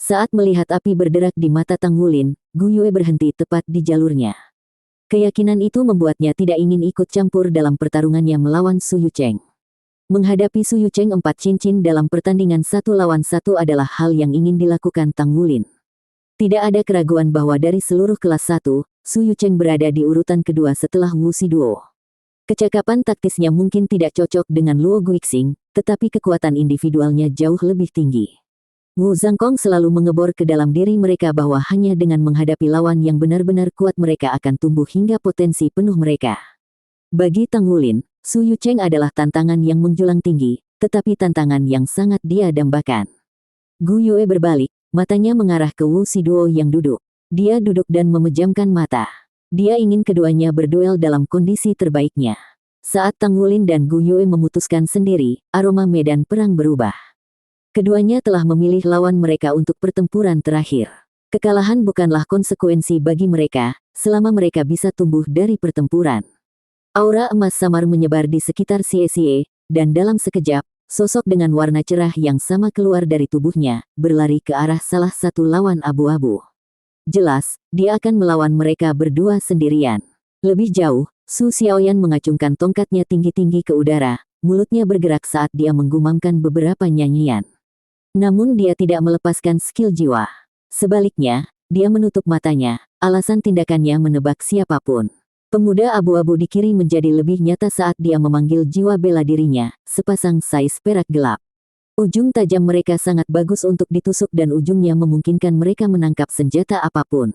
Saat melihat api berderak di mata Tang Wulin, Gu Yue berhenti tepat di jalurnya. Keyakinan itu membuatnya tidak ingin ikut campur dalam pertarungannya melawan Su Yucheng. Menghadapi Su Yucheng 4 cincin dalam pertandingan 1 lawan 1 adalah hal yang ingin dilakukan Tang Wulin. Tidak ada keraguan bahwa dari seluruh kelas 1, Su Yucheng berada di urutan kedua setelah Wu Shiduo. Kecakapan taktisnya mungkin tidak cocok dengan Luo Guixing, tetapi kekuatan individualnya jauh lebih tinggi. Wu Zhangkong selalu mengebor ke dalam diri mereka bahwa hanya dengan menghadapi lawan yang benar-benar kuat mereka akan tumbuh hingga potensi penuh mereka. Bagi Tang Wulin, Su Yucheng adalah tantangan yang menjulang tinggi, tetapi tantangan yang sangat dia dambakan. Gu Yue berbalik, matanya mengarah ke Wu Shiduo yang duduk. Dia duduk dan memejamkan mata. Dia ingin keduanya berduel dalam kondisi terbaiknya. Saat Tang Wulin dan Gu Yue memutuskan sendiri, aroma medan perang berubah. Keduanya telah memilih lawan mereka untuk pertempuran terakhir. Kekalahan bukanlah konsekuensi bagi mereka, selama mereka bisa tumbuh dari pertempuran. Aura emas samar menyebar di sekitar Xie, dan dalam sekejap, sosok dengan warna cerah yang sama keluar dari tubuhnya, berlari ke arah salah satu lawan abu-abu. Jelas, dia akan melawan mereka berdua sendirian. Lebih jauh, Su Xiaoyan mengacungkan tongkatnya tinggi-tinggi ke udara, mulutnya bergerak saat dia menggumamkan beberapa nyanyian. Namun dia tidak melepaskan skill jiwa. Sebaliknya, dia menutup matanya, alasan tindakannya menebak siapapun. Pemuda abu-abu di kiri menjadi lebih nyata saat dia memanggil jiwa bela dirinya, sepasang sais perak gelap. Ujung tajam mereka sangat bagus untuk ditusuk dan ujungnya memungkinkan mereka menangkap senjata apapun.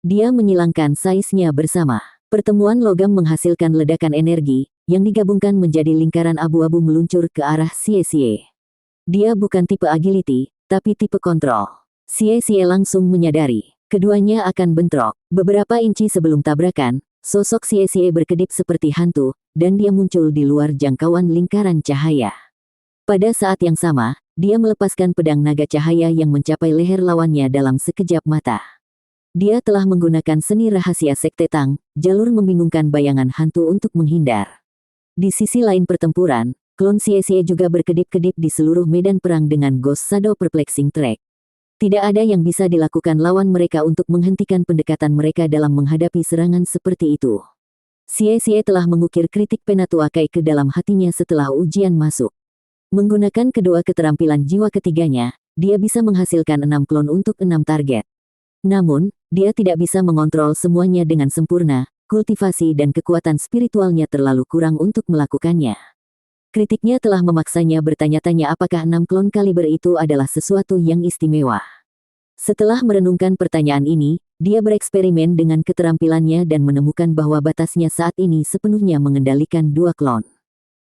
Dia menyilangkan saisnya bersama. Pertemuan logam menghasilkan ledakan energi, yang digabungkan menjadi lingkaran abu-abu meluncur ke arah Xie. Dia bukan tipe agility, tapi tipe kontrol. Xie langsung menyadari, keduanya akan bentrok. Beberapa inci sebelum tabrakan, sosok Xie berkedip seperti hantu, dan dia muncul di luar jangkauan lingkaran cahaya. Pada saat yang sama, dia melepaskan pedang naga cahaya yang mencapai leher lawannya dalam sekejap mata. Dia telah menggunakan seni rahasia Sekte Tang, jalur membingungkan bayangan hantu untuk menghindar. Di sisi lain pertempuran, klon Xie juga berkedip-kedip di seluruh medan perang dengan Ghost Shadow Perplexing Track. Tidak ada yang bisa dilakukan lawan mereka untuk menghentikan pendekatan mereka dalam menghadapi serangan seperti itu. Xie telah mengukir kritik Penatuakai ke dalam hatinya setelah ujian masuk. Menggunakan kedua keterampilan jiwa ketiganya, dia bisa menghasilkan 6 klon untuk 6 target. Namun, dia tidak bisa mengontrol semuanya dengan sempurna, kultivasi dan kekuatan spiritualnya terlalu kurang untuk melakukannya. Kritiknya telah memaksanya bertanya-tanya apakah 6 klon kaliber itu adalah sesuatu yang istimewa. Setelah merenungkan pertanyaan ini, dia bereksperimen dengan keterampilannya dan menemukan bahwa batasnya saat ini sepenuhnya mengendalikan 2 klon.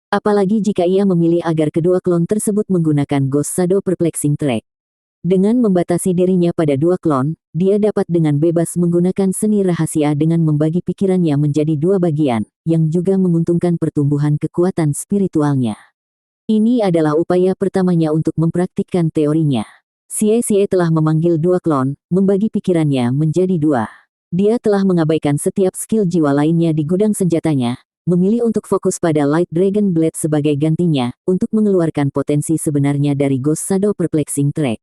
Apalagi jika ia memilih agar kedua klon tersebut menggunakan Ghost Shadow Perplexing Track. Dengan membatasi dirinya pada 2 klon, dia dapat dengan bebas menggunakan seni rahasia dengan membagi pikirannya menjadi 2 bagian, yang juga menguntungkan pertumbuhan kekuatan spiritualnya. Ini adalah upaya pertamanya untuk mempraktikkan teorinya. Xie telah memanggil 2 klon, membagi pikirannya menjadi 2. Dia telah mengabaikan setiap skill jiwa lainnya di gudang senjatanya, memilih untuk fokus pada Light Dragon Blade sebagai gantinya, untuk mengeluarkan potensi sebenarnya dari Ghost Shadow Perplexing Track.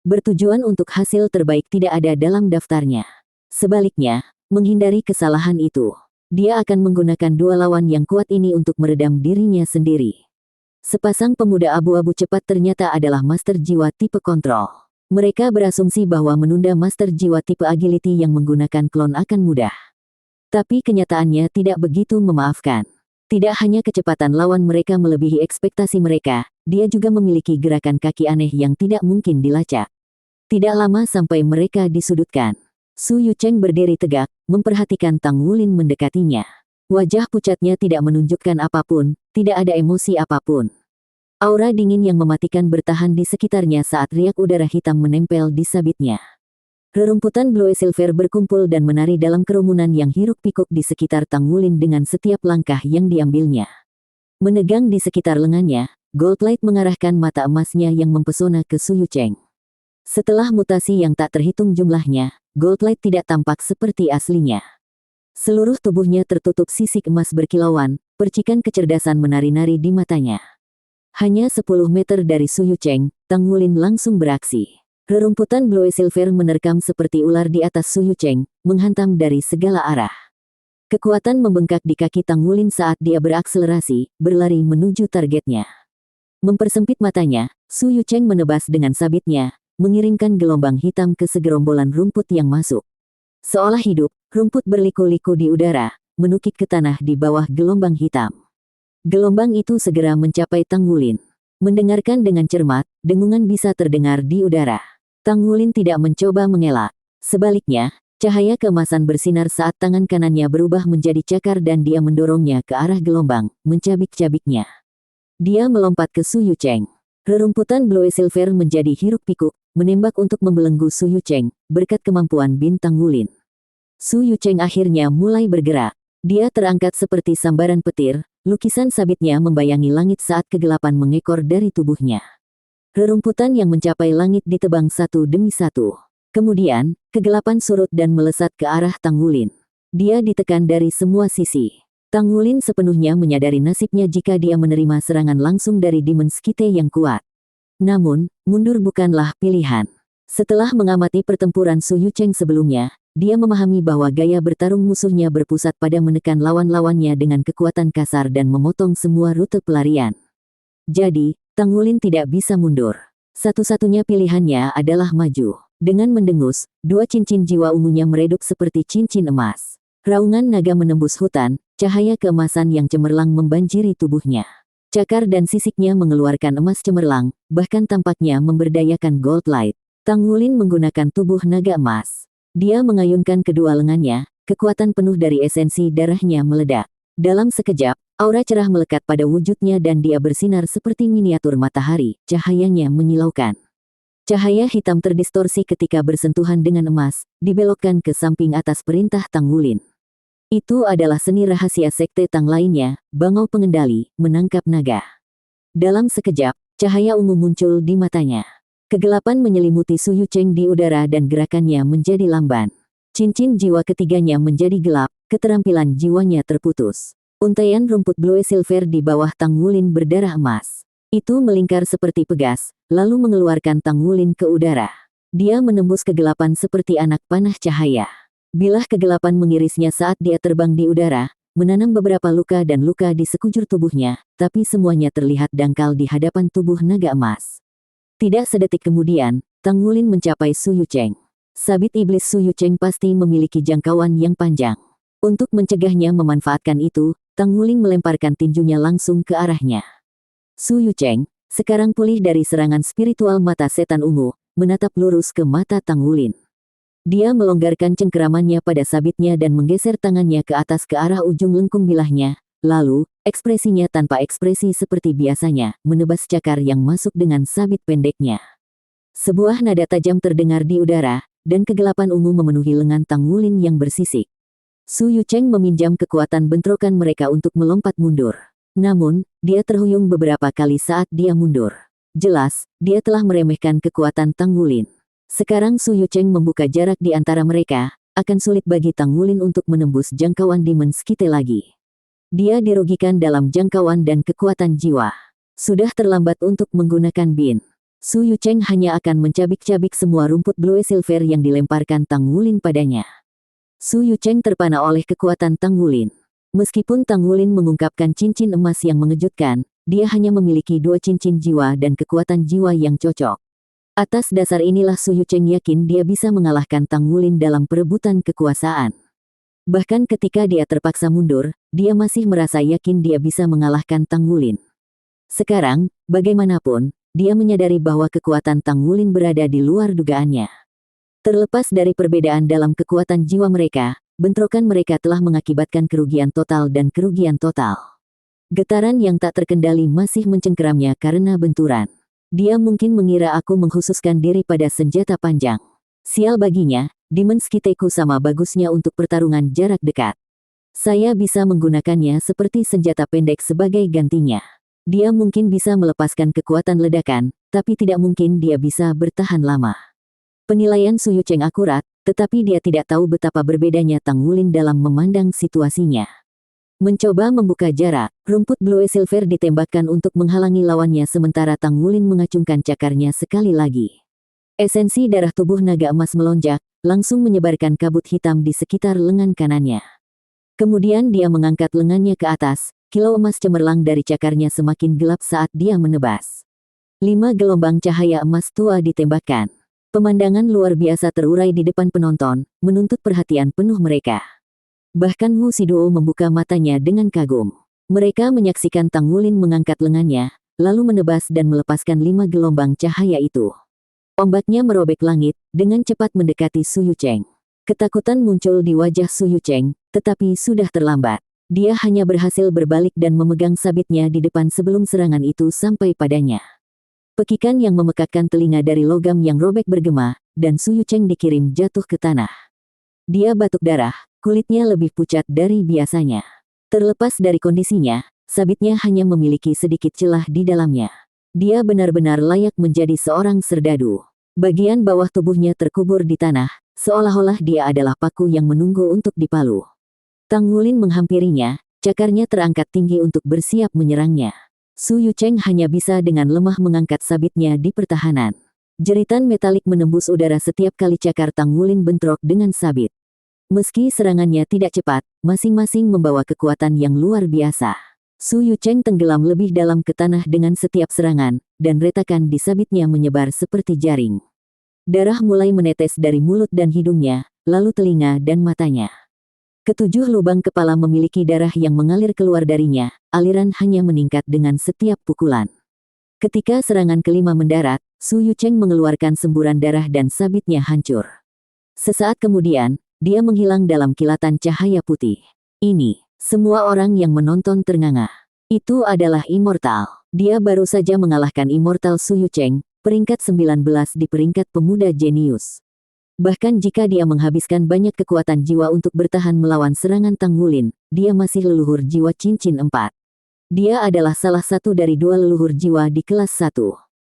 Bertujuan untuk hasil terbaik tidak ada dalam daftarnya. Sebaliknya, menghindari kesalahan itu, dia akan menggunakan 2 lawan yang kuat ini untuk meredam dirinya sendiri. Sepasang pemuda abu-abu cepat ternyata adalah master jiwa tipe kontrol. Mereka berasumsi bahwa menunda master jiwa tipe agility yang menggunakan klon akan mudah. Tapi kenyataannya tidak begitu memaafkan. Tidak hanya kecepatan lawan mereka melebihi ekspektasi mereka, dia juga memiliki gerakan kaki aneh yang tidak mungkin dilacak. Tidak lama sampai mereka disudutkan. Su Yucheng berdiri tegak, memperhatikan Tang Wulin mendekatinya. Wajah pucatnya tidak menunjukkan apapun, tidak ada emosi apapun. Aura dingin yang mematikan bertahan di sekitarnya saat riak udara hitam menempel di sabitnya. Rerumputan Blue Silver berkumpul dan menari dalam kerumunan yang hiruk-pikuk di sekitar Tang Wulin dengan setiap langkah yang diambilnya. Menegang di sekitar lengannya, Goldlight mengarahkan mata emasnya yang mempesona ke Su Yucheng. Setelah mutasi yang tak terhitung jumlahnya, Goldlight tidak tampak seperti aslinya. Seluruh tubuhnya tertutup sisik emas berkilauan, percikan kecerdasan menari-nari di matanya. Hanya 10 meter dari Su Yucheng, Tang Wulin langsung beraksi. Rerumputan Blue Silver menerkam seperti ular di atas Su Yucheng, menghantam dari segala arah. Kekuatan membengkak di kaki Tang Wulin saat dia berakselerasi, berlari menuju targetnya. Mempersempit matanya, Su Yucheng menebas dengan sabitnya, mengirimkan gelombang hitam ke segerombolan rumput yang masuk. Seolah hidup, rumput berliku-liku di udara, menukik ke tanah di bawah gelombang hitam. Gelombang itu segera mencapai Tang Wulin. Mendengarkan dengan cermat, dengungan bisa terdengar di udara. Tang Wulin tidak mencoba mengelak. Sebaliknya, cahaya keemasan bersinar saat tangan kanannya berubah menjadi cakar dan dia mendorongnya ke arah gelombang, mencabik-cabiknya. Dia melompat ke Su Yucheng. Rerumputan Blue Silver menjadi hiruk-pikuk, menembak untuk membelenggu Su Yucheng, berkat kemampuan Bin Tang Wulin. Su Yucheng akhirnya mulai bergerak. Dia terangkat seperti sambaran petir, lukisan sabitnya membayangi langit saat kegelapan mengekor dari tubuhnya. Rerumputan yang mencapai langit ditebang satu demi satu. Kemudian, kegelapan surut dan melesat ke arah Tang Wulin. Dia ditekan dari semua sisi. Tang Wulin sepenuhnya menyadari nasibnya jika dia menerima serangan langsung dari Demon Skite yang kuat. Namun, mundur bukanlah pilihan. Setelah mengamati pertempuran Su Yucheng sebelumnya, dia memahami bahwa gaya bertarung musuhnya berpusat pada menekan lawan-lawannya dengan kekuatan kasar dan memotong semua rute pelarian. Jadi, Tang Wulin tidak bisa mundur. Satu-satunya pilihannya adalah maju. Dengan mendengus, dua cincin jiwa ungunya meredup seperti cincin emas. Raungan naga menembus hutan, cahaya keemasan yang cemerlang membanjiri tubuhnya. Cakar dan sisiknya mengeluarkan emas cemerlang, bahkan tampaknya memberdayakan gold light. Tang Wulin menggunakan tubuh naga emas. Dia mengayunkan kedua lengannya, kekuatan penuh dari esensi darahnya meledak. Dalam sekejap, aura cerah melekat pada wujudnya dan dia bersinar seperti miniatur matahari, cahayanya menyilaukan. Cahaya hitam terdistorsi ketika bersentuhan dengan emas, dibelokkan ke samping atas perintah Tang Wulin. Itu adalah seni rahasia sekte Tang lainnya, bangau pengendali, menangkap naga. Dalam sekejap, cahaya ungu muncul di matanya. Kegelapan menyelimuti Su Yucheng di udara dan gerakannya menjadi lamban. Cincin jiwa ketiganya menjadi gelap, keterampilan jiwanya terputus. Untaian rumput Blue Silver di bawah Tang Wulin berdarah emas. Itu melingkar seperti pegas, lalu mengeluarkan Tang Wulin ke udara. Dia menembus kegelapan seperti anak panah cahaya. Bilah kegelapan mengirisnya saat dia terbang di udara, menanam beberapa luka dan luka di sekujur tubuhnya, tapi semuanya terlihat dangkal di hadapan tubuh naga emas. Tidak sedetik kemudian, Tang Wulin mencapai Su Yucheng. Sabit iblis Su Yucheng pasti memiliki jangkauan yang panjang. Untuk mencegahnya memanfaatkan itu, Tang Wulin melemparkan tinjunya langsung ke arahnya. Su Yucheng, sekarang pulih dari serangan spiritual mata setan ungu, menatap lurus ke mata Tang Wulin. Dia melonggarkan cengkeramannya pada sabitnya dan menggeser tangannya ke atas ke arah ujung lengkung bilahnya, lalu, ekspresinya tanpa ekspresi seperti biasanya, menebas cakar yang masuk dengan sabit pendeknya. Sebuah nada tajam terdengar di udara, dan kegelapan ungu memenuhi lengan Tang Wulin yang bersisik. Su Yucheng meminjam kekuatan bentrokan mereka untuk melompat mundur. Namun, dia terhuyung beberapa kali saat dia mundur. Jelas, dia telah meremehkan kekuatan Tang Wulin. Sekarang Su Yucheng membuka jarak di antara mereka, akan sulit bagi Tang Wulin untuk menembus jangkauan Demon Skite lagi. Dia dirugikan dalam jangkauan dan kekuatan jiwa. Sudah terlambat untuk menggunakan Bin. Su Yucheng hanya akan mencabik-cabik semua rumput Blue Silver yang dilemparkan Tang Wulin padanya. Su Yucheng terpana oleh kekuatan Tang Wulin. Meskipun Tang Wulin mengungkapkan cincin emas yang mengejutkan, dia hanya memiliki dua cincin jiwa dan kekuatan jiwa yang cocok. Atas dasar inilah Su Yucheng yakin dia bisa mengalahkan Tang Wulin dalam perebutan kekuasaan. Bahkan ketika dia terpaksa mundur, dia masih merasa yakin dia bisa mengalahkan Tang Wulin. Sekarang, bagaimanapun, dia menyadari bahwa kekuatan Tang Wulin berada di luar dugaannya. Terlepas dari perbedaan dalam kekuatan jiwa mereka, bentrokan mereka telah mengakibatkan kerugian total dan kerugian total. Getaran yang tak terkendali masih mencengkeramnya karena benturan. Dia mungkin mengira aku mengkhususkan diri pada senjata panjang. Sial baginya, Demon Skite-ku sama bagusnya untuk pertarungan jarak dekat. Saya bisa menggunakannya seperti senjata pendek sebagai gantinya. Dia mungkin bisa melepaskan kekuatan ledakan, tapi tidak mungkin dia bisa bertahan lama. Penilaian Su Yucheng akurat, tetapi dia tidak tahu betapa berbedanya Tang Wulin dalam memandang situasinya. Mencoba membuka jarak, rumput Blue Silver ditembakkan untuk menghalangi lawannya sementara Tang Wulin mengacungkan cakarnya sekali lagi. Esensi darah tubuh naga emas melonjak, langsung menyebarkan kabut hitam di sekitar lengan kanannya. Kemudian dia mengangkat lengannya ke atas, kilau emas cemerlang dari cakarnya semakin gelap saat dia menebas. 5 gelombang cahaya emas tua ditembakkan. Pemandangan luar biasa terurai di depan penonton, menuntut perhatian penuh mereka. Bahkan Wu Siduo membuka matanya dengan kagum. Mereka menyaksikan Tang Wulin mengangkat lengannya, lalu menebas dan melepaskan 5 gelombang cahaya itu. Ombaknya merobek langit, dengan cepat mendekati Su Yucheng. Ketakutan muncul di wajah Su Yucheng, tetapi sudah terlambat. Dia hanya berhasil berbalik dan memegang sabitnya di depan sebelum serangan itu sampai padanya. Pekikan yang memekakkan telinga dari logam yang robek bergema, dan Su Yucheng dikirim jatuh ke tanah. Dia batuk darah, kulitnya lebih pucat dari biasanya. Terlepas dari kondisinya, sabitnya hanya memiliki sedikit celah di dalamnya. Dia benar-benar layak menjadi seorang serdadu. Bagian bawah tubuhnya terkubur di tanah, seolah-olah dia adalah paku yang menunggu untuk dipalu. Tang Wulin menghampirinya, cakarnya terangkat tinggi untuk bersiap menyerangnya. Su Yucheng hanya bisa dengan lemah mengangkat sabitnya di pertahanan. Jeritan metalik menembus udara setiap kali cakar Tang Wulin bentrok dengan sabit. Meski serangannya tidak cepat, masing-masing membawa kekuatan yang luar biasa. Su Yucheng tenggelam lebih dalam ke tanah dengan setiap serangan, dan retakan di sabitnya menyebar seperti jaring. Darah mulai menetes dari mulut dan hidungnya, lalu telinga dan matanya. Ketujuh lubang kepala memiliki darah yang mengalir keluar darinya, aliran hanya meningkat dengan setiap pukulan. Ketika serangan kelima mendarat, Su Yucheng mengeluarkan semburan darah dan sabitnya hancur. Sesaat kemudian, dia menghilang dalam kilatan cahaya putih. Ini, semua orang yang menonton ternganga. Itu adalah Immortal. Dia baru saja mengalahkan Immortal Su Yucheng, peringkat 19 di peringkat pemuda jenius. Bahkan jika dia menghabiskan banyak kekuatan jiwa untuk bertahan melawan serangan Tang Wulin, dia masih leluhur jiwa cincin 4. Dia adalah salah satu dari 2 leluhur jiwa di kelas 1.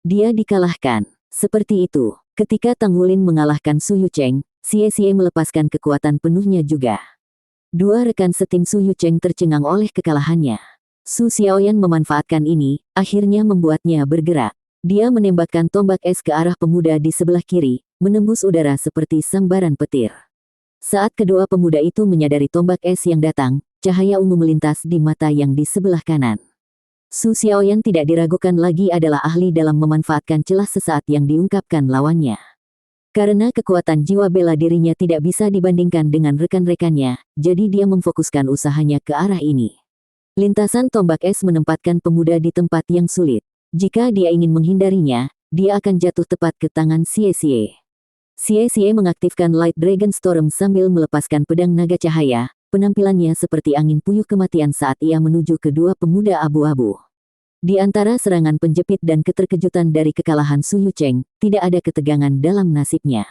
Dia dikalahkan. Seperti itu, ketika Tang Wulin mengalahkan Su Yucheng, Xie melepaskan kekuatan penuhnya juga. 2 rekan setim Su Yucheng tercengang oleh kekalahannya. Su Xiaoyan memanfaatkan ini, akhirnya membuatnya bergerak. Dia menembakkan tombak es ke arah pemuda di sebelah kiri, menembus udara seperti sambaran petir. Saat kedua pemuda itu menyadari tombak es yang datang, cahaya ungu melintas di mata yang di sebelah kanan. Su Xiaoyan tidak diragukan lagi adalah ahli dalam memanfaatkan celah sesaat yang diungkapkan lawannya. Karena kekuatan jiwa bela dirinya tidak bisa dibandingkan dengan rekan-rekannya, jadi dia memfokuskan usahanya ke arah ini. Lintasan tombak es menempatkan pemuda di tempat yang sulit. Jika dia ingin menghindarinya, dia akan jatuh tepat ke tangan Xie. Xie mengaktifkan Light Dragon Storm sambil melepaskan pedang naga cahaya, penampilannya seperti angin puyuh kematian saat ia menuju kedua pemuda abu-abu. Di antara serangan penjepit dan keterkejutan dari kekalahan Su Yucheng, tidak ada ketegangan dalam nasibnya.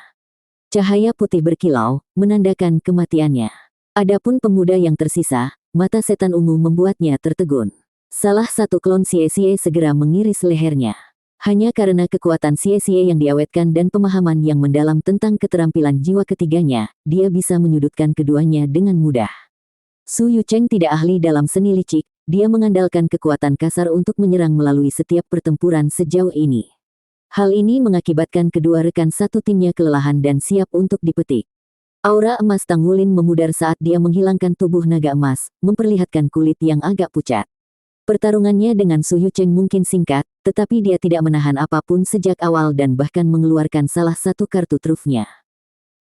Cahaya putih berkilau, menandakan kematiannya. Adapun pemuda yang tersisa, mata setan ungu membuatnya tertegun. Salah satu klon Xie segera mengiris lehernya. Hanya karena kekuatan Xie yang diawetkan dan pemahaman yang mendalam tentang keterampilan jiwa ketiganya, dia bisa menyudutkan keduanya dengan mudah. Su Yucheng tidak ahli dalam seni licik, dia mengandalkan kekuatan kasar untuk menyerang melalui setiap pertempuran sejauh ini. Hal ini mengakibatkan kedua rekan satu timnya kelelahan dan siap untuk dipetik. Aura emas Tang Wulin memudar saat dia menghilangkan tubuh naga emas, memperlihatkan kulit yang agak pucat. Pertarungannya dengan Su Yucheng mungkin singkat, tetapi dia tidak menahan apapun sejak awal dan bahkan mengeluarkan salah satu kartu trufnya.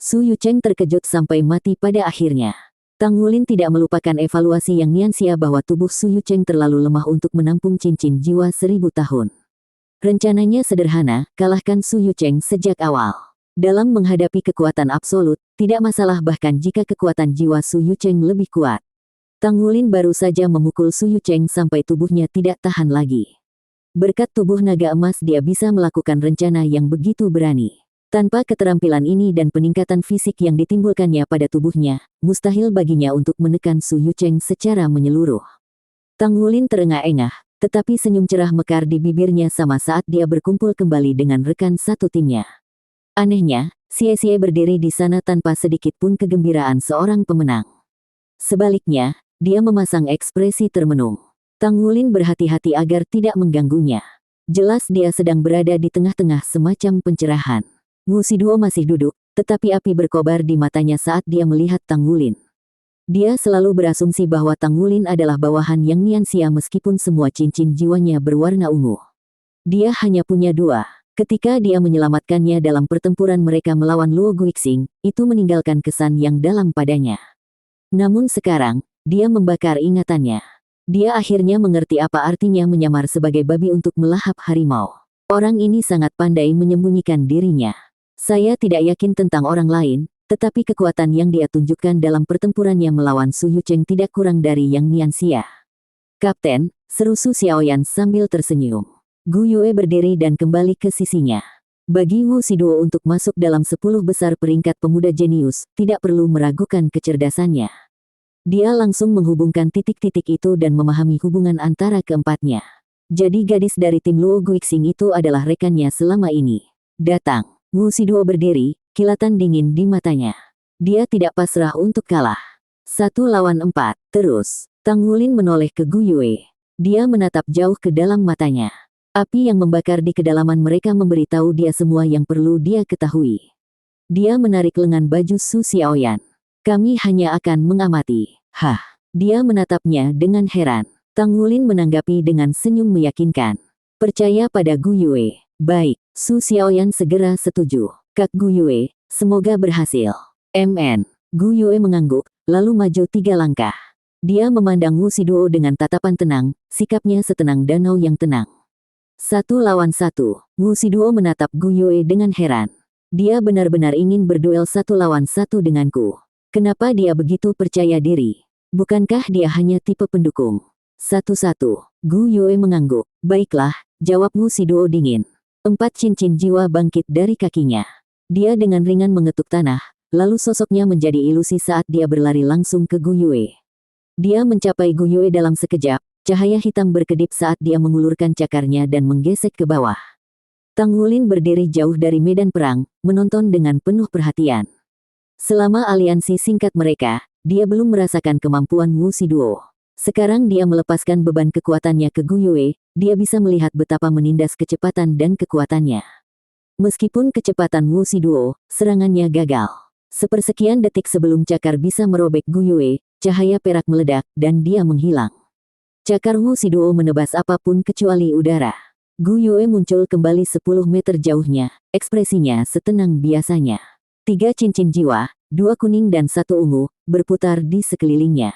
Su Yucheng terkejut sampai mati pada akhirnya. Tang Wulin tidak melupakan evaluasi yang Nianxia bahwa tubuh Su Yucheng terlalu lemah untuk menampung cincin jiwa 1000 tahun. Rencananya sederhana, kalahkan Su Yucheng sejak awal. Dalam menghadapi kekuatan absolut, tidak masalah bahkan jika kekuatan jiwa Su Yucheng lebih kuat. Tang Wulin baru saja memukul Su Yucheng sampai tubuhnya tidak tahan lagi. Berkat tubuh naga emas dia bisa melakukan rencana yang begitu berani. Tanpa keterampilan ini dan peningkatan fisik yang ditimbulkannya pada tubuhnya, mustahil baginya untuk menekan Su Yucheng secara menyeluruh. Tang Wulin terengah-engah, tetapi senyum cerah mekar di bibirnya sama saat dia berkumpul kembali dengan rekan satu timnya. Anehnya, Xie berdiri di sana tanpa sedikit pun kegembiraan seorang pemenang. Sebaliknya, dia memasang ekspresi termenung. Tang Wulin berhati-hati agar tidak mengganggunya. Jelas dia sedang berada di tengah-tengah semacam pencerahan. Wu Shiduo masih duduk, tetapi api berkobar di matanya saat dia melihat Tang Wulin. Dia selalu berasumsi bahwa Tang Wulin adalah bawahan yang Nianxia meskipun semua cincin jiwanya berwarna ungu. Dia hanya punya dua. Ketika dia menyelamatkannya dalam pertempuran mereka melawan Luo Guixing, itu meninggalkan kesan yang dalam padanya. Namun sekarang, dia membakar ingatannya. Dia akhirnya mengerti apa artinya menyamar sebagai babi untuk melahap harimau. Orang ini sangat pandai menyembunyikan dirinya. Saya tidak yakin tentang orang lain, tetapi kekuatan yang dia tunjukkan dalam pertempurannya melawan Su Yucheng tidak kurang dari yang Nianxia. Kapten, seru Su Xiaoyan sambil tersenyum. Gu Yue berdiri dan kembali ke sisinya. Bagi Wu Shiduo untuk masuk dalam 10 besar peringkat pemuda jenius, tidak perlu meragukan kecerdasannya. Dia langsung menghubungkan titik-titik itu dan memahami hubungan antara keempatnya. Jadi gadis dari tim Luo Guixing itu adalah rekannya selama ini. Datang. Wu Shiduo berdiri, kilatan dingin di matanya. Dia tidak pasrah untuk kalah. 1 lawan 4, terus. Tang Wulin menoleh ke Gu Yue. Dia menatap jauh ke dalam matanya. Api yang membakar di kedalaman mereka memberitahu dia semua yang perlu dia ketahui. Dia menarik lengan baju Su Xiaoyan. Kami hanya akan mengamati. Hah. Dia menatapnya dengan heran. Tang Wulin menanggapi dengan senyum meyakinkan. Percaya pada Gu Yue. Baik. Su Xiaoyan segera setuju. Kak Gu Yue, semoga berhasil. MN. Gu Yue mengangguk, lalu maju 3 langkah. Dia memandang Wu Shiduo dengan tatapan tenang, sikapnya setenang danau yang tenang. 1 lawan 1. Wu Shiduo menatap Gu Yue dengan heran. Dia benar-benar ingin berduel 1 lawan 1 denganku. Kenapa dia begitu percaya diri? Bukankah dia hanya tipe pendukung? 1-1. Gu Yue mengangguk. Baiklah, jawab Wu Shiduo dingin. 4 cincin jiwa bangkit dari kakinya. Dia dengan ringan mengetuk tanah, lalu sosoknya menjadi ilusi saat dia berlari langsung ke Gu Yue. Dia mencapai Gu Yue dalam sekejap, cahaya hitam berkedip saat dia mengulurkan cakarnya dan menggesek ke bawah. Tang Wulin berdiri jauh dari medan perang, menonton dengan penuh perhatian. Selama aliansi singkat mereka, dia belum merasakan kemampuan Wu Shiduo. Sekarang dia melepaskan beban kekuatannya ke Gu Yue, dia bisa melihat betapa menindas kecepatan dan kekuatannya. Meskipun kecepatan Wu Shiduo, serangannya gagal. Sepersekian detik sebelum cakar bisa merobek Gu Yue, cahaya perak meledak, dan dia menghilang. Cakar Wu Shiduo menebas apapun kecuali udara. Gu Yue muncul kembali 10 meter jauhnya, ekspresinya setenang biasanya. 3 cincin jiwa, 2 kuning dan 1 ungu, berputar di sekelilingnya.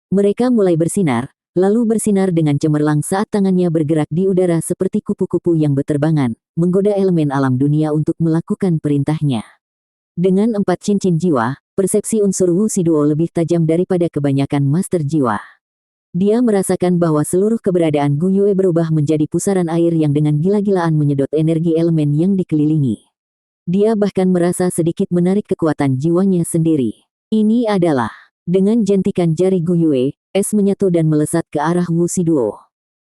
Mereka mulai bersinar, lalu bersinar dengan cemerlang saat tangannya bergerak di udara seperti kupu-kupu yang berterbangan, menggoda elemen alam dunia untuk melakukan perintahnya. Dengan 4 cincin jiwa, persepsi unsur Wu Shiduo lebih tajam daripada kebanyakan master jiwa. Dia merasakan bahwa seluruh keberadaan Gu Yue berubah menjadi pusaran air yang dengan gila-gilaan menyedot energi elemen yang dikelilingi. Dia bahkan merasa sedikit menarik kekuatan jiwanya sendiri. Ini adalah, dengan jentikan jari Gu Yue, es menyatu dan melesat ke arah Wu Shiduo.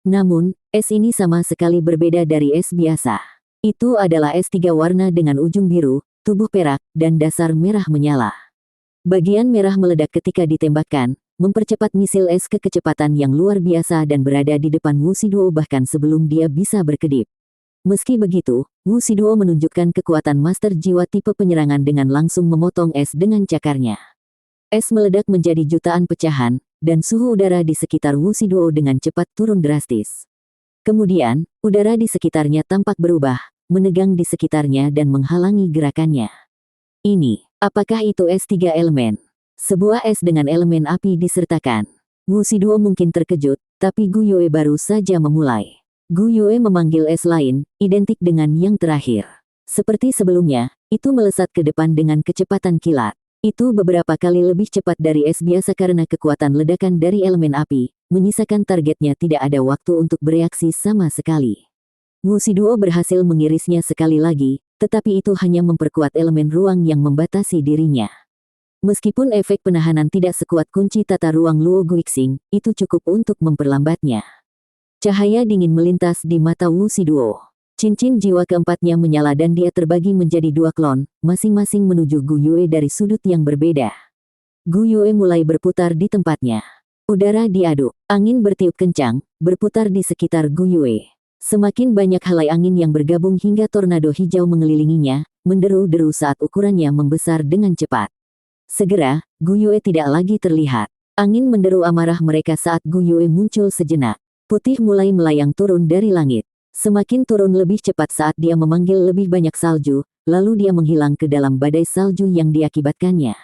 Namun, es ini sama sekali berbeda dari es biasa. Itu adalah es 3 warna dengan ujung biru, tubuh perak, dan dasar merah menyala. Bagian merah meledak ketika ditembakkan, mempercepat misil es ke kecepatan yang luar biasa dan berada di depan Wu Shiduo bahkan sebelum dia bisa berkedip. Meski begitu, Wu Shiduo menunjukkan kekuatan master jiwa tipe penyerangan dengan langsung memotong es dengan cakarnya. Es meledak menjadi jutaan pecahan, dan suhu udara di sekitar Wu Shiduo dengan cepat turun drastis. Kemudian, udara di sekitarnya tampak berubah, menegang di sekitarnya dan menghalangi gerakannya. Ini, apakah itu es 3 elemen? Sebuah es dengan elemen api disertakan. Wu Shiduo mungkin terkejut, tapi Gu Yue baru saja memulai. Gu Yue memanggil es lain, identik dengan yang terakhir. Seperti sebelumnya, itu melesat ke depan dengan kecepatan kilat. Itu beberapa kali lebih cepat dari es biasa karena kekuatan ledakan dari elemen api, menyisakan targetnya tidak ada waktu untuk bereaksi sama sekali. Wu Shiduo berhasil mengirisnya sekali lagi, tetapi itu hanya memperkuat elemen ruang yang membatasi dirinya. Meskipun efek penahanan tidak sekuat kunci tata ruang Luo Guixing, itu cukup untuk memperlambatnya. Cahaya dingin melintas di mata Wu Shiduo. Cincin jiwa keempatnya menyala dan dia terbagi menjadi 2 klon, masing-masing menuju Gu Yue dari sudut yang berbeda. Gu Yue mulai berputar di tempatnya. Udara diaduk, angin bertiup kencang, berputar di sekitar Gu Yue. Semakin banyak helai angin yang bergabung hingga tornado hijau mengelilinginya, menderu-deru saat ukurannya membesar dengan cepat. Segera, Gu Yue tidak lagi terlihat. Angin menderu amarah mereka saat Gu Yue muncul sejenak. Putih mulai melayang turun dari langit. Semakin turun lebih cepat saat dia memanggil lebih banyak salju, lalu dia menghilang ke dalam badai salju yang diakibatkannya.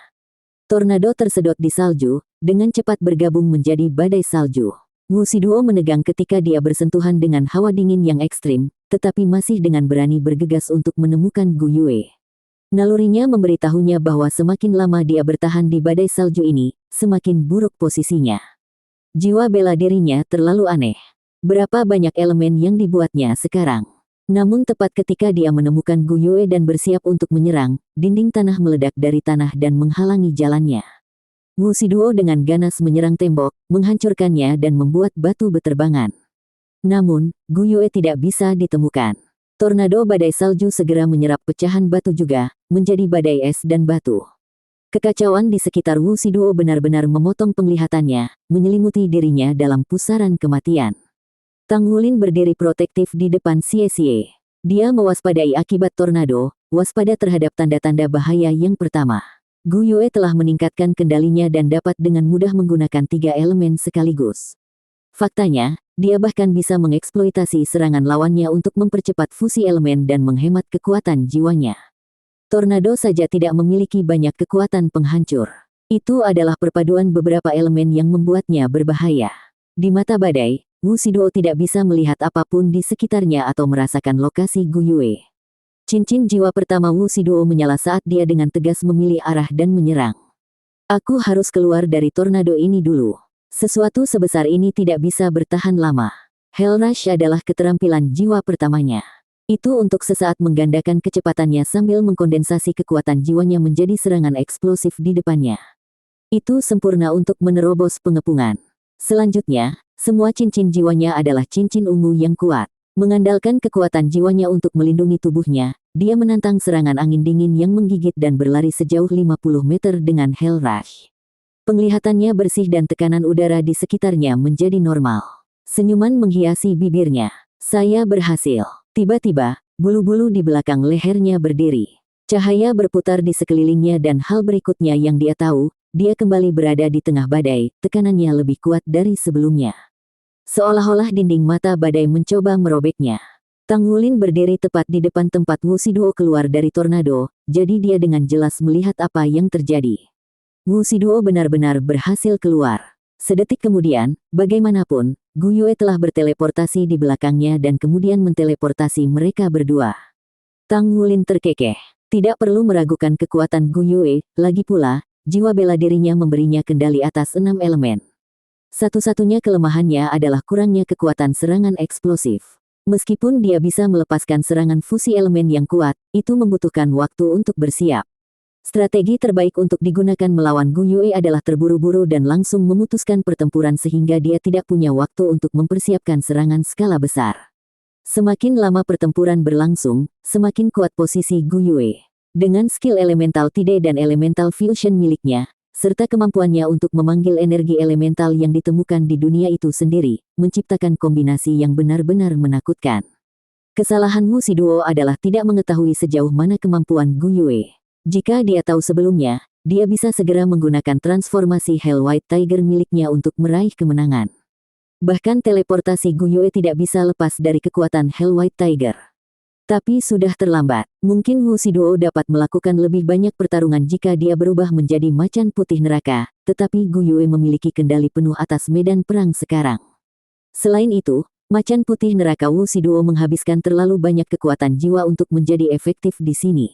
Tornado tersedot di salju, dengan cepat bergabung menjadi badai salju. Wu Shiduo menegang ketika dia bersentuhan dengan hawa dingin yang ekstrim, tetapi masih dengan berani bergegas untuk menemukan Gu Yue. Nalurinya memberitahunya bahwa semakin lama dia bertahan di badai salju ini, semakin buruk posisinya. Jiwa bela dirinya terlalu aneh. Berapa banyak elemen yang dibuatnya sekarang. Namun tepat ketika dia menemukan Gu Yue dan bersiap untuk menyerang, dinding tanah meledak dari tanah dan menghalangi jalannya. Wu Shiduo dengan ganas menyerang tembok, menghancurkannya dan membuat batu beterbangan. Namun, Gu Yue tidak bisa ditemukan. Tornado badai salju segera menyerap pecahan batu juga, menjadi badai es dan batu. Kekacauan di sekitar Wu Shiduo benar-benar memotong penglihatannya, menyelimuti dirinya dalam pusaran kematian. Tang Wulin berdiri protektif di depan Xie Xie. Dia mewaspadai akibat tornado, waspada terhadap tanda-tanda bahaya yang pertama. Gu Yue telah meningkatkan kendalinya dan dapat dengan mudah menggunakan 3 elemen sekaligus. Faktanya, dia bahkan bisa mengeksploitasi serangan lawannya untuk mempercepat fusi elemen dan menghemat kekuatan jiwanya. Tornado saja tidak memiliki banyak kekuatan penghancur. Itu adalah perpaduan beberapa elemen yang membuatnya berbahaya. Di mata badai, Wu Shiduo tidak bisa melihat apapun di sekitarnya atau merasakan lokasi Gu Yue. Cincin jiwa pertama Wu Shiduo menyala saat dia dengan tegas memilih arah dan menyerang. Aku harus keluar dari tornado ini dulu. Sesuatu sebesar ini tidak bisa bertahan lama. Hell Rush adalah keterampilan jiwa pertamanya. Itu untuk sesaat menggandakan kecepatannya sambil mengkondensasi kekuatan jiwanya menjadi serangan eksplosif di depannya. Itu sempurna untuk menerobos pengepungan. Selanjutnya, semua cincin jiwanya adalah cincin ungu yang kuat. Mengandalkan kekuatan jiwanya untuk melindungi tubuhnya, dia menantang serangan angin dingin yang menggigit dan berlari sejauh 50 meter dengan Hell Rush. Penglihatannya bersih dan tekanan udara di sekitarnya menjadi normal. Senyuman menghiasi bibirnya. Saya berhasil. Tiba-tiba, bulu-bulu di belakang lehernya berdiri. Cahaya berputar di sekelilingnya dan hal berikutnya yang dia tahu, dia kembali berada di tengah badai, tekanannya lebih kuat dari sebelumnya. Seolah-olah dinding mata badai mencoba merobeknya. Tang Wulin berdiri tepat di depan tempat Wu Shiduo keluar dari tornado, jadi dia dengan jelas melihat apa yang terjadi. Wu Shiduo benar-benar berhasil keluar. Sedetik kemudian, bagaimanapun, Gu Yue telah berteleportasi di belakangnya dan kemudian menteleportasi mereka berdua. Tang Wulin terkekeh. Tidak perlu meragukan kekuatan Gu Yue, lagi pula, jiwa bela dirinya memberinya kendali atas 6 elemen. Satu-satunya kelemahannya adalah kurangnya kekuatan serangan eksplosif. Meskipun dia bisa melepaskan serangan fusi elemen yang kuat, itu membutuhkan waktu untuk bersiap. Strategi terbaik untuk digunakan melawan Gu Yue adalah terburu-buru dan langsung memutuskan pertempuran sehingga dia tidak punya waktu untuk mempersiapkan serangan skala besar. Semakin lama pertempuran berlangsung, semakin kuat posisi Gu Yue. Dengan skill elemental Tide dan elemental fusion miliknya, serta kemampuannya untuk memanggil energi elemental yang ditemukan di dunia itu sendiri, menciptakan kombinasi yang benar-benar menakutkan. Kesalahan Wu Shiduo adalah tidak mengetahui sejauh mana kemampuan Gu Yue. Jika dia tahu sebelumnya, dia bisa segera menggunakan transformasi Hell White Tiger miliknya untuk meraih kemenangan. Bahkan teleportasi Gu Yue tidak bisa lepas dari kekuatan Hell White Tiger. Tapi sudah terlambat. Mungkin Wu Shiduo dapat melakukan lebih banyak pertarungan jika dia berubah menjadi macan putih neraka, tetapi Gu Yue memiliki kendali penuh atas medan perang sekarang. Selain itu, macan putih neraka Wu Shiduo menghabiskan terlalu banyak kekuatan jiwa untuk menjadi efektif di sini.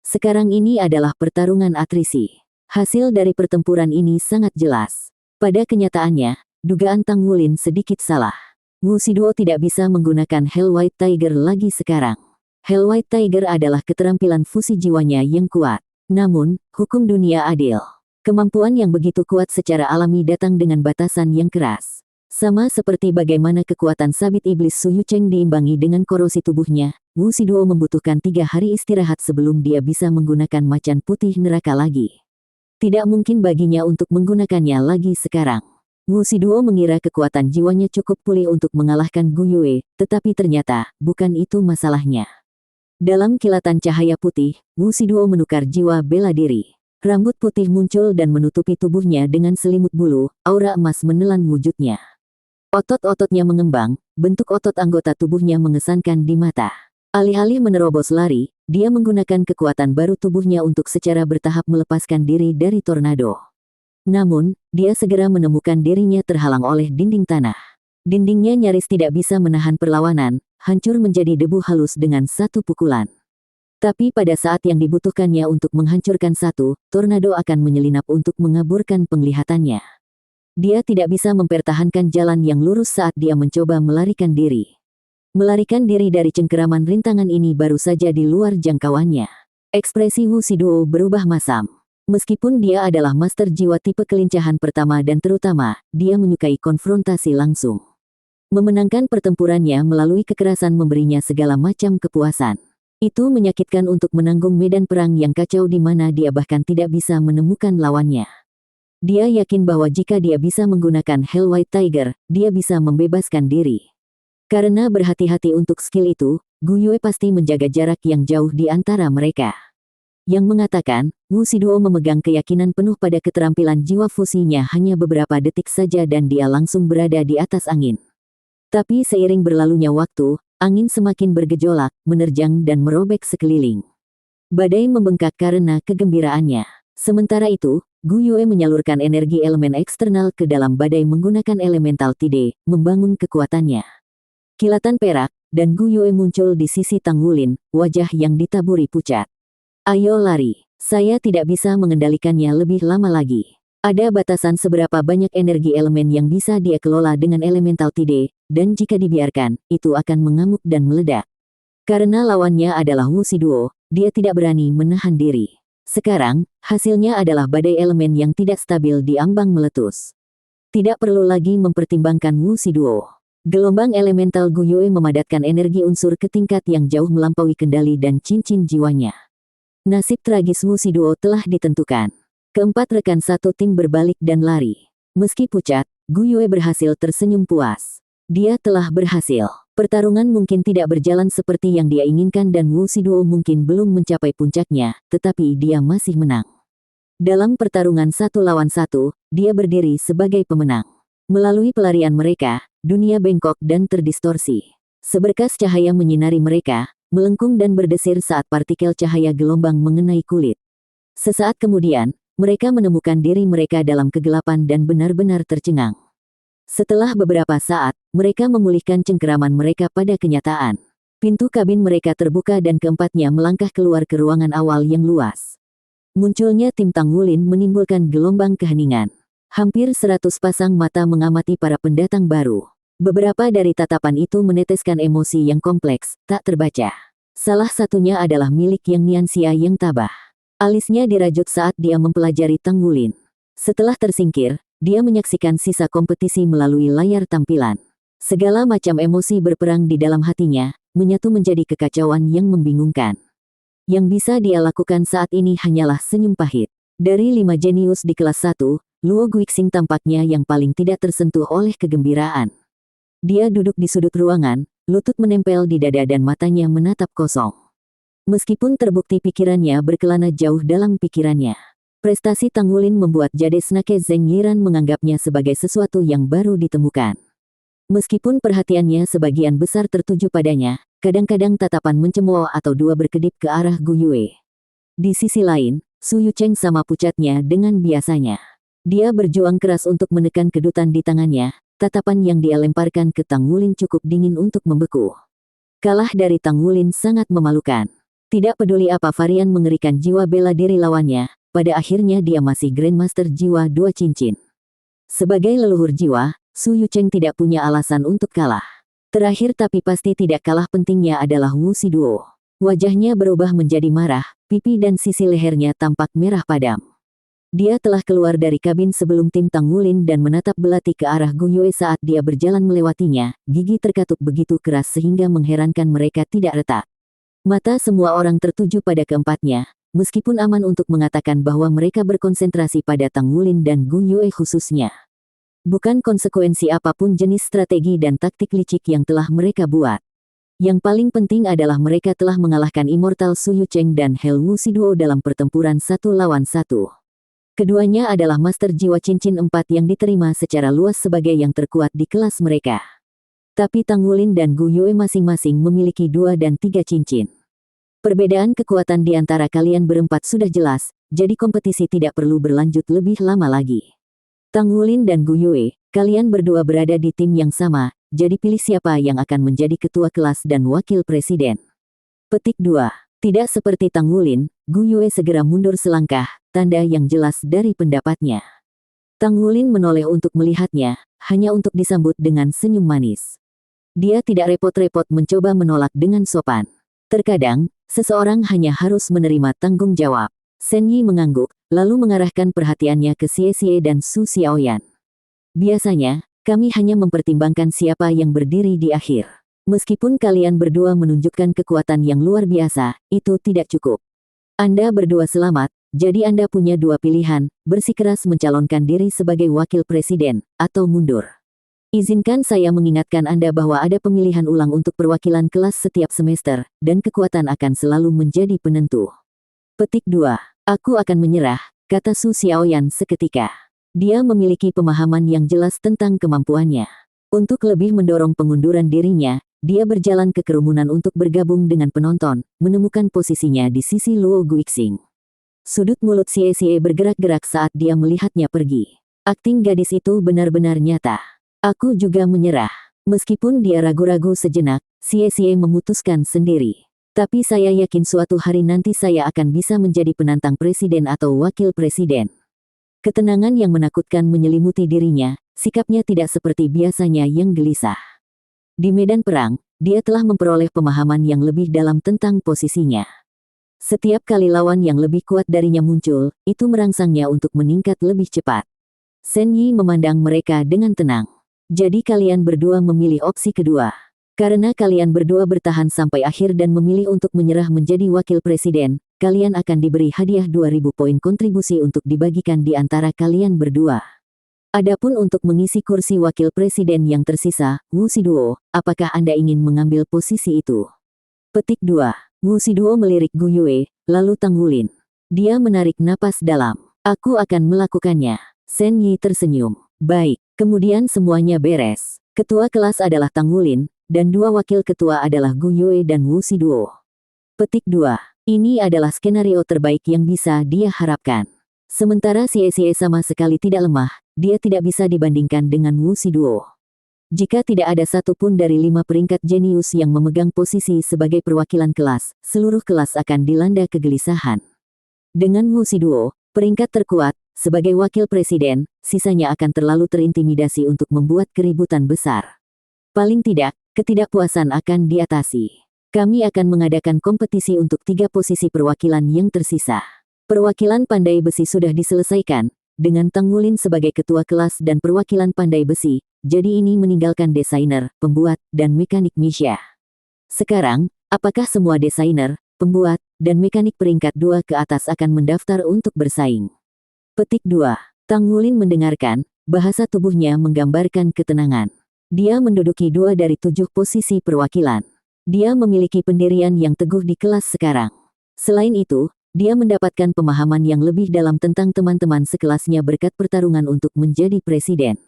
Sekarang ini adalah pertarungan atrisi. Hasil dari pertempuran ini sangat jelas. Pada kenyataannya, dugaan Tang Wulin sedikit salah. Wu Shiduo tidak bisa menggunakan Hell White Tiger lagi sekarang. Hell White Tiger adalah keterampilan fusi jiwanya yang kuat. Namun, hukum dunia adil. Kemampuan yang begitu kuat secara alami datang dengan batasan yang keras. Sama seperti bagaimana kekuatan sabit iblis Su Yucheng diimbangi dengan korosi tubuhnya, Wu Shiduo membutuhkan 3 hari istirahat sebelum dia bisa menggunakan macan putih neraka lagi. Tidak mungkin baginya untuk menggunakannya lagi sekarang. Wu Shiduo mengira kekuatan jiwanya cukup pulih untuk mengalahkan Gu Yue, tetapi ternyata, bukan itu masalahnya. Dalam kilatan cahaya putih, Wu Shiduo menukar jiwa bela diri. Rambut putih muncul dan menutupi tubuhnya dengan selimut bulu, aura emas menelan wujudnya. Otot-ototnya mengembang, bentuk otot anggota tubuhnya mengesankan di mata. Alih-alih menerobos lari, dia menggunakan kekuatan baru tubuhnya untuk secara bertahap melepaskan diri dari tornado. Namun, dia segera menemukan dirinya terhalang oleh dinding tanah. Dindingnya nyaris tidak bisa menahan perlawanan, hancur menjadi debu halus dengan satu pukulan. Tapi pada saat yang dibutuhkannya untuk menghancurkan satu, tornado akan menyelinap untuk mengaburkan penglihatannya. Dia tidak bisa mempertahankan jalan yang lurus saat dia mencoba melarikan diri. Melarikan diri dari cengkeraman rintangan ini baru saja di luar jangkauannya. Ekspresi Wu Shiduo berubah masam. Meskipun dia adalah master jiwa tipe kelincahan pertama dan terutama, dia menyukai konfrontasi langsung. Memenangkan pertempurannya melalui kekerasan memberinya segala macam kepuasan. Itu menyakitkan untuk menanggung medan perang yang kacau di mana dia bahkan tidak bisa menemukan lawannya. Dia yakin bahwa jika dia bisa menggunakan Hell White Tiger, dia bisa membebaskan diri. Karena berhati-hati untuk skill itu, Gu Yue pasti menjaga jarak yang jauh di antara mereka. Yang mengatakan, Wu Shiduo memegang keyakinan penuh pada keterampilan jiwa fusinya hanya beberapa detik saja dan dia langsung berada di atas angin. Tapi seiring berlalunya waktu, angin semakin bergejolak, menerjang dan merobek sekeliling. Badai membengkak karena kegembiraannya. Sementara itu, Gu Yue menyalurkan energi elemen eksternal ke dalam badai menggunakan elemental tide, membangun kekuatannya. Kilatan perak, dan Gu Yue muncul di sisi Tang Wulin, wajah yang ditaburi pucat. Ayo lari, saya tidak bisa mengendalikannya lebih lama lagi. Ada batasan seberapa banyak energi elemen yang bisa dia kelola dengan elemental tide, dan jika dibiarkan, itu akan mengamuk dan meledak. Karena lawannya adalah Wu Shiduo, dia tidak berani menahan diri. Sekarang, hasilnya adalah badai elemen yang tidak stabil di ambang meletus. Tidak perlu lagi mempertimbangkan Wu Shiduo. Gelombang elemental Gu Yue memadatkan energi unsur ke tingkat yang jauh melampaui kendali dan cincin jiwanya. Nasib tragis Wu Shiduo telah ditentukan. Keempat rekan satu tim berbalik dan lari. Meski pucat, Gu Yue berhasil tersenyum puas. Dia telah berhasil. Pertarungan mungkin tidak berjalan seperti yang dia inginkan dan Wu Shiduo mungkin belum mencapai puncaknya, tetapi dia masih menang. Dalam pertarungan 1 lawan 1, dia berdiri sebagai pemenang. Melalui pelarian mereka, dunia bengkok dan terdistorsi. Seberkas cahaya menyinari mereka, melengkung dan berdesir saat partikel cahaya gelombang mengenai kulit. Sesaat kemudian, mereka menemukan diri mereka dalam kegelapan dan benar-benar tercengang. Setelah beberapa saat, mereka memulihkan cengkeraman mereka pada kenyataan. Pintu kabin mereka terbuka dan keempatnya melangkah keluar ke ruangan awal yang luas. Munculnya tim Tang Wulin menimbulkan gelombang keheningan. Hampir 100 pasang mata mengamati para pendatang baru. Beberapa dari tatapan itu meneteskan emosi yang kompleks, tak terbaca. Salah satunya adalah milik Yang Nianxia yang tabah. Alisnya dirajut saat dia mempelajari Tang Wulin. Setelah tersingkir, dia menyaksikan sisa kompetisi melalui layar tampilan. Segala macam emosi berperang di dalam hatinya, menyatu menjadi kekacauan yang membingungkan. Yang bisa dia lakukan saat ini hanyalah senyum pahit. Dari 5 jenius di kelas 1, Luo Guixing tampaknya yang paling tidak tersentuh oleh kegembiraan. Dia duduk di sudut ruangan, lutut menempel di dada dan matanya menatap kosong. Meskipun terbukti pikirannya berkelana jauh dalam pikirannya. Prestasi Tang Wulin membuat Jade Snake Zheng Yiran menganggapnya sebagai sesuatu yang baru ditemukan. Meskipun perhatiannya sebagian besar tertuju padanya, kadang-kadang tatapan mencemooh atau dua berkedip ke arah Gu Yue. Di sisi lain, Su Yucheng sama pucatnya dengan biasanya. Dia berjuang keras untuk menekan kedutan di tangannya, tatapan yang dia lemparkan ke Tang Wulin cukup dingin untuk membeku. Kalah dari Tang Wulin sangat memalukan. Tidak peduli apa varian mengerikan jiwa bela diri lawannya, pada akhirnya dia masih Grandmaster jiwa 2 cincin. Sebagai leluhur jiwa, Su Yucheng tidak punya alasan untuk kalah. Terakhir tapi pasti tidak kalah pentingnya adalah Wu Shiduo. Wajahnya berubah menjadi marah, pipi dan sisi lehernya tampak merah padam. Dia telah keluar dari kabin sebelum tim Tang Wulin dan menatap belati ke arah Gu Yue saat dia berjalan melewatinya, gigi terkatup begitu keras sehingga mengherankan mereka tidak retak. Mata semua orang tertuju pada keempatnya, meskipun aman untuk mengatakan bahwa mereka berkonsentrasi pada Tang Wulin dan Gu Yue khususnya. Bukan konsekuensi apapun jenis strategi dan taktik licik yang telah mereka buat. Yang paling penting adalah mereka telah mengalahkan Immortal Su Yucheng dan Hell Wuxi Duo dalam pertempuran 1 lawan 1. Keduanya adalah master jiwa cincin 4 yang diterima secara luas sebagai yang terkuat di kelas mereka. Tapi Tang Wulin dan Gu Yue masing-masing memiliki 2 dan 3 cincin. Perbedaan kekuatan di antara kalian berempat sudah jelas, jadi kompetisi tidak perlu berlanjut lebih lama lagi. Tang Wulin dan Gu Yue, kalian berdua berada di tim yang sama, jadi pilih siapa yang akan menjadi ketua kelas dan wakil presiden. Petik 2. Tidak seperti Tang Wulin, Gu Yue segera mundur selangkah, tanda yang jelas dari pendapatnya. Tang Wulin menoleh untuk melihatnya, hanya untuk disambut dengan senyum manis. Dia tidak repot-repot mencoba menolak dengan sopan. Terkadang, seseorang hanya harus menerima tanggung jawab. Shen Yi mengangguk, lalu mengarahkan perhatiannya ke Xie Xie dan Su Xiaoyan. Biasanya, kami hanya mempertimbangkan siapa yang berdiri di akhir. Meskipun kalian berdua menunjukkan kekuatan yang luar biasa, itu tidak cukup. Anda berdua selamat, jadi Anda punya 2 pilihan, bersikeras mencalonkan diri sebagai wakil presiden, atau mundur. Izinkan saya mengingatkan Anda bahwa ada pemilihan ulang untuk perwakilan kelas setiap semester, dan kekuatan akan selalu menjadi penentu. Petik 2. Aku akan menyerah, kata Su Xiaoyan seketika. Dia memiliki pemahaman yang jelas tentang kemampuannya. Untuk lebih mendorong pengunduran dirinya, dia berjalan ke kerumunan untuk bergabung dengan penonton, menemukan posisinya di sisi Luo Guixing. Sudut mulut Xie Xie bergerak-gerak saat dia melihatnya pergi. Akting gadis itu benar-benar nyata. Aku juga menyerah. Meskipun dia ragu-ragu sejenak, Xie Xie memutuskan sendiri. Tapi saya yakin suatu hari nanti saya akan bisa menjadi penantang presiden atau wakil presiden. Ketenangan yang menakutkan menyelimuti dirinya, sikapnya tidak seperti biasanya yang gelisah. Di medan perang, dia telah memperoleh pemahaman yang lebih dalam tentang posisinya. Setiap kali lawan yang lebih kuat darinya muncul, itu merangsangnya untuk meningkat lebih cepat. Shen Yi memandang mereka dengan tenang. Jadi kalian berdua memilih opsi kedua. Karena kalian berdua bertahan sampai akhir dan memilih untuk menyerah menjadi wakil presiden, kalian akan diberi hadiah 2000 poin kontribusi untuk dibagikan di antara kalian berdua. Adapun untuk mengisi kursi wakil presiden yang tersisa, Wuxi Duo, apakah Anda ingin mengambil posisi itu? Petik 2. Wuxi Duo melirik Gu Yue, lalu Tang Wulin. Dia menarik napas dalam. Aku akan melakukannya. Shen Yi tersenyum. Baik. Kemudian semuanya beres. Ketua kelas adalah Tang Wulin, dan 2 wakil ketua adalah Gu Yue dan Wuxi Duo. Petik 2. Ini adalah skenario terbaik yang bisa dia harapkan. Sementara Xie Xie sama sekali tidak lemah, dia tidak bisa dibandingkan dengan Wuxi Duo. Jika tidak ada satupun dari 5 peringkat jenius yang memegang posisi sebagai perwakilan kelas, seluruh kelas akan dilanda kegelisahan. Dengan Wuxi Duo, peringkat terkuat, sebagai wakil presiden, sisanya akan terlalu terintimidasi untuk membuat keributan besar. Paling tidak, ketidakpuasan akan diatasi. Kami akan mengadakan kompetisi untuk 3 posisi perwakilan yang tersisa. Perwakilan pandai besi sudah diselesaikan, dengan Tang Wulin sebagai ketua kelas dan perwakilan pandai besi, jadi ini meninggalkan desainer, pembuat, dan mekanik Misha. Sekarang, apakah semua desainer, pembuat, dan mekanik peringkat 2 ke atas akan mendaftar untuk bersaing? Petik 2. Tang Wulin mendengarkan, bahasa tubuhnya menggambarkan ketenangan. Dia menduduki 2 dari 7 posisi perwakilan. Dia memiliki pendirian yang teguh di kelas sekarang. Selain itu, dia mendapatkan pemahaman yang lebih dalam tentang teman-teman sekelasnya berkat pertarungan untuk menjadi presiden.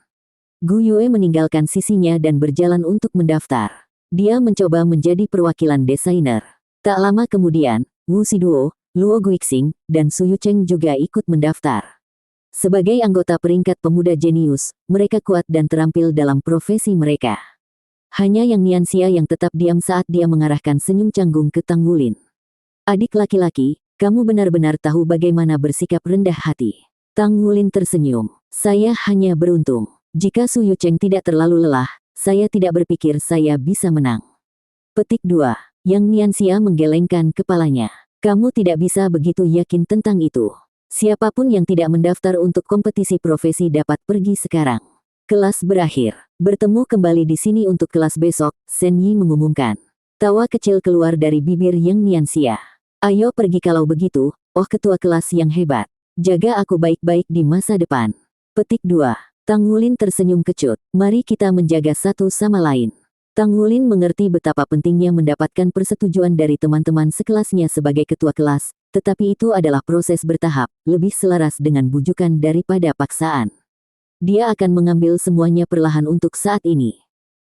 Gu Yue meninggalkan sisinya dan berjalan untuk mendaftar. Dia mencoba menjadi perwakilan desainer. Tak lama kemudian, Wuxi Duo, Luo Guixing, dan Su Yucheng juga ikut mendaftar. Sebagai anggota peringkat pemuda jenius, mereka kuat dan terampil dalam profesi mereka. Hanya Yang Nianxia yang tetap diam saat dia mengarahkan senyum canggung ke Tang Wulin. Adik laki-laki, kamu benar-benar tahu bagaimana bersikap rendah hati. Tang Wulin tersenyum. Saya hanya beruntung. Jika Su Yucheng tidak terlalu lelah, saya tidak berpikir saya bisa menang. Petik 2. Yang Nianxia menggelengkan kepalanya. Kamu tidak bisa begitu yakin tentang itu. Siapapun yang tidak mendaftar untuk kompetisi profesi dapat pergi sekarang. Kelas berakhir. Bertemu kembali di sini untuk kelas besok, Shen Yi mengumumkan. Tawa kecil keluar dari bibir Yang Nianxia. Ayo pergi kalau begitu, oh ketua kelas yang hebat. Jaga aku baik-baik di masa depan. Petik 2. Tang Wulin tersenyum kecut. Mari kita menjaga satu sama lain. Tang Wulin mengerti betapa pentingnya mendapatkan persetujuan dari teman-teman sekelasnya sebagai ketua kelas, tetapi itu adalah proses bertahap, lebih selaras dengan bujukan daripada paksaan. Dia akan mengambil semuanya perlahan untuk saat ini.